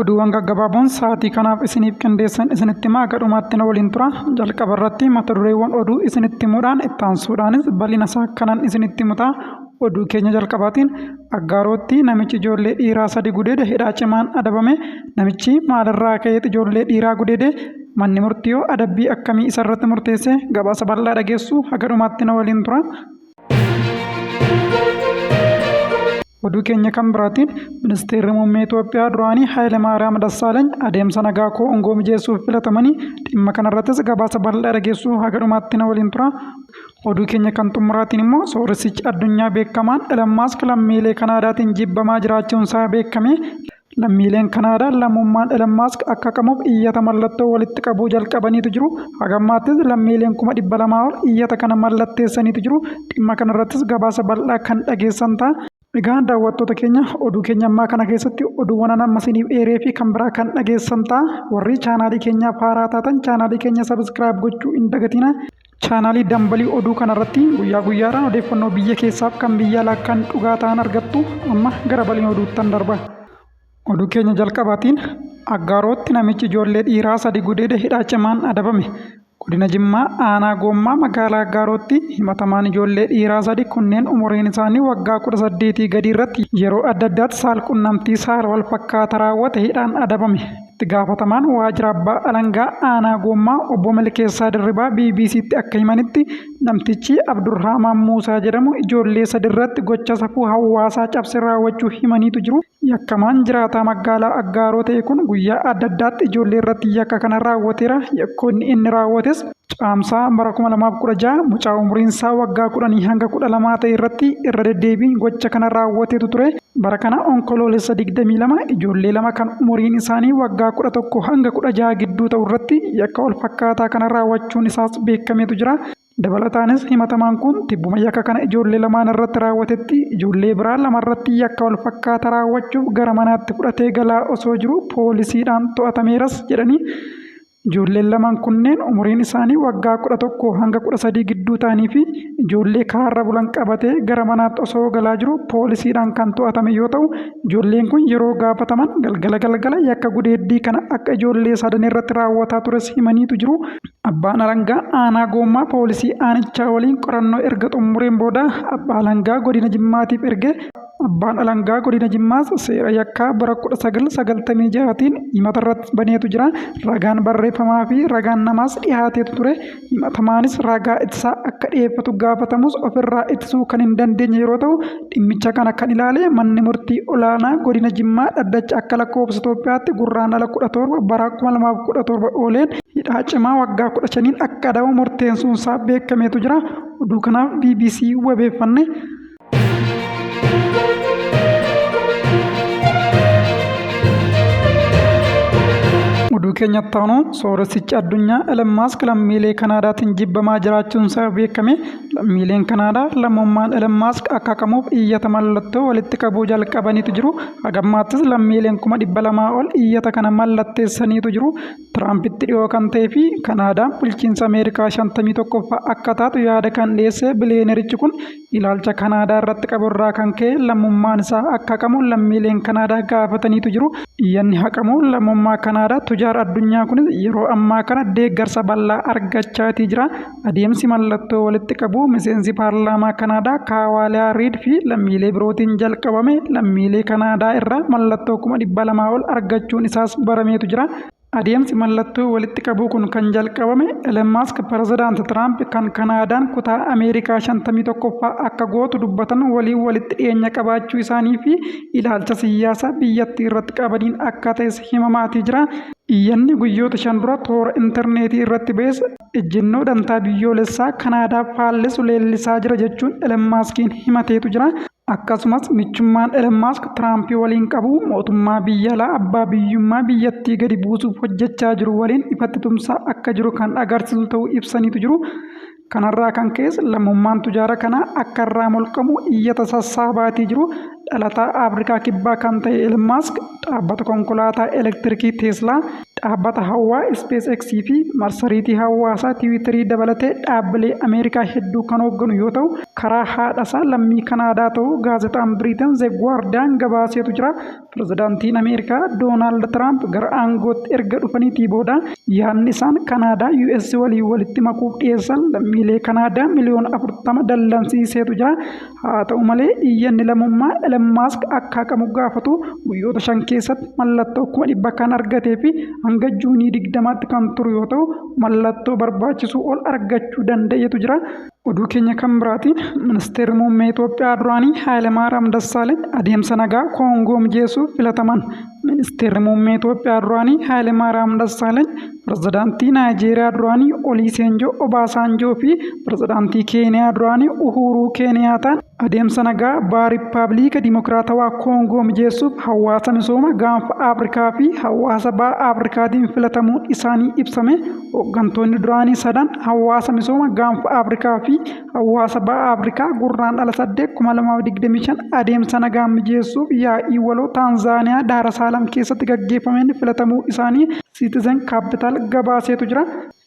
Oduuwwan gaggabaaboon sa'aatii kanaaf isiniif qindeessan isinitti himaa gadhumaatti na waliin tura. Jalqaba irratti mata dureewwan oduu isinitti himuudhaan itti aansuudhaanis bal'ina isaa kanan isinitti himuta. Oduu keenya jalqabaatiin Aggaarootti namichi ijoollee dhiiraa 3 gudeede hidhaa cimaan adabame. Namichi maalirraa ka'eeti ijoollee dhiiraa gudeede? Manni murtii adabbii akkamii isarratti murteesse? Gabaasa bal'aa dhageessu gadhumaatti na waliin tura. Oduu keenya kan biraatiin ministeerri muummee Itoophiyaa duraanii Hayilemaariyaam Dassaaleeny adeemsa nagaa Koongoo mijeessuuf filatamanii dhimma kanarrattis gabaasa bal'aa dhageessu gadhumaatti na waliin tura. Oduu keenya kan xumuraatiin immoo sooressichi addunyaa beekamaan Elon Musk lammiilee Kanaadaatiin jibbamaa jiraachuun isaa beekame. Lammiileen Kanaadaa lammummaan Elon Musk akka qabuuf iyyata mallattoo walitti qabuu jalqabaniitu jiru. Hagammaattis lammiileen 200,000 ol iyyata kana mallatteessaniitu jiru. Dhimma kanarrattis gabaasa bal'aa kan dhageessan ta'a. Egaa daawwattoota keenya oduu keenya ammaa kana keessatti oduuwwan amma isiniif eeree fi kan biraa kan dhageessan ta'a. Warri chaanaalii keenyaaf haaraa taatan chaanaalii keenya sabiskiraayib gochuu hin dagatina. Chaanaalii dambalii oduu kanarratti guyyaa guyyaadhaan odeeffannoo biyya keessaaf kan biyya alaa kan dhugaa ta'an argattu. Amma gara bal'ina oduuttan darba. Oduu keenya jalqabaatiin Aggaarootti namichi ijoollee dhiiraa 3 gudeede hidhaa cimaan adabame. Godina Jimmaa aanaa Goommaa magaalaa Aggaarootti himatamaan ijoollee dhiiraa 3 kunneen umuriin isaanii waggaa 18 gadi irratti yeroo adda addaatti saalqunnamtii saala wal fakkaataa raawwate hidhaan adabame. Itti gaafatamaan waajjira abbaa alangaa aanaa Goommaa obbo Milkeessaa Dirribaa BBC'tti akka himanitti namtichi Abdurrahmaan Muusaa jedhamu ijoollee 3 irratti gocha safuu hawaasaa cabse raawwachuu himaniitu jiru. Yakkamaan jiraataa magaalaa Aggaaroo ta'e kun guyyaa adda addaatti ijoollee irratti yakka kana raawwateera. Yakkoonni inni raawwates caamsaa bara 2016 mucaa umuriin isaa waggaa 10 hanga 12 ta'e irratti irra deddeebiin gocha kana raawwateetu ture. Bara kana onkoloolessa 22 ijoollee 2 kan umuriin isaanii waggaa 11 hanga 16 gidduu ta'u irratti yakka wal fakkaataa kana raawwachuun isaas beekameetu jira. Dabalataanis himatamaan kun tibbuma yakka kana ijoollee 2 irratti raawwatetti ijoollee biraa 2 irratti yakka wal fakkaataa raawwachuuf gara manaatti fudhatee galaa osoo jiru poolisiidhaan to'atameeras jedhanii. Ijoolleen 2 kunneen umuriin isaanii waggaa 11 hanga 13 gidduu ta'anii fi ijoollee karaarra bulan qabatee gara manaatti osoo galaa jiru poolisiidhaan kan to'atame yoo ta'u, ijoolleen kun yeroo gaafataman galgala yakka gudeeddii kana akka ijoollee 3 irratti raawwataa tures himaniitu jiru. Abbaan alangaa aanaa Goommaa poolisii aanichaa waliin qorannoo erga xumureen booda abbaa alangaa godina Jimmaatiif erge. Abbaan alangaa godina Jimmaas seera yakkaa bara 1996tiin himata irratti baneetu jira. Ragaan barreeffamaa fi ragaan namaas dhiyaateetu ture. Himatamaanis ragaa ittisaa akka dhiyeeffatu gaafatamus ofirraa ittisuu kan hin dandeenye yeroo ta'u, dhimmicha kana kan ilaale manni murtii olaanaa godina Jimmaa dhaddacha akka lakkoofsa Itoophiyaatti gurraandhala 17 bara 2017 ooleen hidhaa cimaa waggaa 15 akka adabamu murteessuun isaa beekameetu jira. Oduu kanaaf BBC wabeeffanne. Oduu keenyatti aanu sooressichi addunyaa Elon Musk lammiilee Kanaadaatiin jibbamaa jiraachuun isaa beekame. Lammiileen Kanaadaa lammummaan Elon Musk akka qabuuf iyyata mallattoo walitti qabuu jalqabaniitu jiru. Hagammaattis lammiileen 200,000 ol iyyata kana mallatteessaniitu jiru. Tiraampitti dhiyoo kan ta'ee fi Kanaadaan bulchiinsa Ameerikaa 51ffaa akka taatu yaada kan dhiyeesse biliyeenerichi kun ilaalcha Kanaadaa irratti qabu irraa kan ka'e lammummaan isaa akka qabu lammiileen Kanaadaa gaafataniitu jiru. Iyyanni haqamu lammummaa Kanaadaa tujaar addunyaa kunis yeroo ammaa kana deeggarsa bal'aa argachaatii jira. Adeemsi mallattoo walitti qabu miseensi paarlaamaa Kanaadaa Kaawaliyaa Riid fi lammiilee birootiin jalqabame. Lammiilee Kanaadaa irraa mallattoo 200,000 ol argachuun isaas barameetu jira. Adeemsi mallattoo walitti qabuu kun kan jalqabame Elon Musk pirezidaanti Tiraamp kan Kanaadaan kutaa Ameerikaa 51ffaa akka gootu dubbatan waliin walitti dhiyeenya qabaachuu isaanii fi ilaalcha siyaasaa biyyattii irratti qabaniin akka ta'es himamaatii jira. Iyyanni guyyoota 5 dura toora intarneetii irratti ba'es ejjennoo dantaa biyyoolessaa Kanaadaaf faallisu leellisaa jira jechuun Elon Muskiin himateetu jira. Akkasumas michummaan Elon Musk Tiraamp waliin qabu mootummaa biyya alaa abbaa biyyummaa biyyattii gadi buusuuf hojjechaa jiru waliin ifatti tumsaa akka jiru kan agarsiisu ta'uu ibsaniitu jiru. Kanarraa kan ka'es lammummaan tujaara kanaa akka irraa mulqamu iyyata sassaabaatii jiru. Dhalataa Afrikaa kibbaa kan ta'e Elon Musk dhaabbata konkolaataa elektirikii Teeslaa dhaabbata hawaa SpaceX fi marsariitii hawaasaa Tiwiitarii dabalatee dhaabbilee Ameerikaa hedduu kan hoogganu yoo ta'u, karaa haadhasaa lammii Kanaadaa ta'uu gaazexaan Biriitan The Guardian gabaaseetu jira. Pirezidaantiin Ameerikaa Doonaald Tiraamp gara aangootti erga dhufaniitii booda yaadni isaan Kanaadaa US waliin walitti makuuf dhiyeessan lammiilee Kanaadaa miliyoona 40 dallansiiseetu jira. Haa ta'u malee iyyanni lammummaa Elon Musk akka haqamu gaafatu guyyoota 5 keessatti mallattoo 100 kan argatee fi hanga Juunii 20tti kan turu yoo ta'u, mallattoo barbaachisu ol argachuu danda'etu jira. Oduu keenya kan biraatiin ministeerri muummee Itoophiyaa duraanii Hayilemaariyaam Dassaaleeny adeemsa nagaa Koongoo mijeessuuf filataman. Ministeerri muummee Itoophiyaa duraanii Hayilemaariyaam Dassaaleeny pirezidaantii Naayijeeriyaa duraanii Olusegun Obasanjoo fi pirezidaantii Keeniyaa duraanii Uhuruu Keeniyaataan adeemsa nagaa baha Riippaabilika Dimokiraatawaa Koongoo mijeessuuf hawaasa misooma gaanfa Afrikaa fi hawaasa baha Afrikaatiin filatamuun isaanii ibsame. Hooggantoonni duraanii sadan hawaasa misooma gaanfa Afrikaa fi hawaasa baha Afrikaa gurraandhala 8 2025 adeemsa nagaa mijeessuuf yaa'ii waloo Taanzaaniyaa Daar es Salaam keessatti gaggeeffameen filatamuu isaanii Citizen Capital gabaaseetu jira.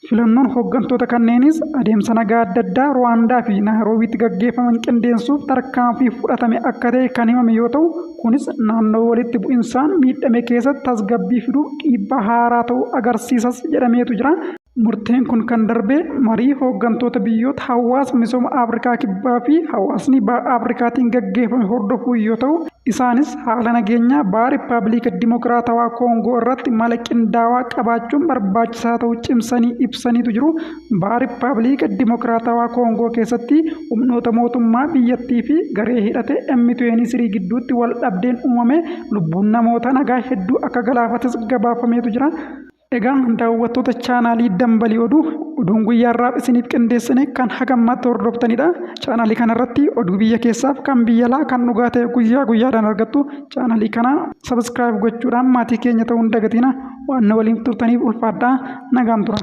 Filannoon hooggantoota kanneenis adeemsa nagaa adda addaa Ruwaandaa fi Naayiroobiitti gaggeeffaman qindeessuuf tarkaanfii fudhatame akka ta'e kan himame yoo ta'u, kunis naannoo walitti bu'insaan miidhame keessatti tasgabbii fiduuf dhiibbaa haaraa ta'uu agarsiisas jedhameetu jira. Murteen kun kan darbe marii hooggantoota biyyoota hawaasa misooma Afrikaa kibbaa fi hawaasni baha Afrikaatiin gaggeeffame hordofuu yoo ta'u, isaanis haala nageenyaa baha Riippaabilika Dimokiraatawaa Koongoo irratti mala qindaawaa qabaachuun barbaachisaa ta'uu cimsanii ibsaniitu jiru. Baha Riippaabilika Dimokiraatawaa Koongoo keessatti humnoota mootummaa biyyattii fi garee hidhate M23 gidduutti wal dhabdeen uumame lubbuun namoota nagaa hedduu akka galaafates gabaafameetu jira. Egaa daawwattoota chaanaalii Dambalii oduun guyyaarraaf isiniif qindeessine kan hagammatti hordoftanidha. Chaanaalii kanarratti oduu biyya keessaaf kan biyya alaa kan dhugaa ta'e guyyaa guyyaadhaan argattu. Chaanaalii kana sabiskiraayib gochuudhaan maatii keenya ta'uu hin dagatina. Waan waliin turtaniif ulfaadhaa nagaan tura.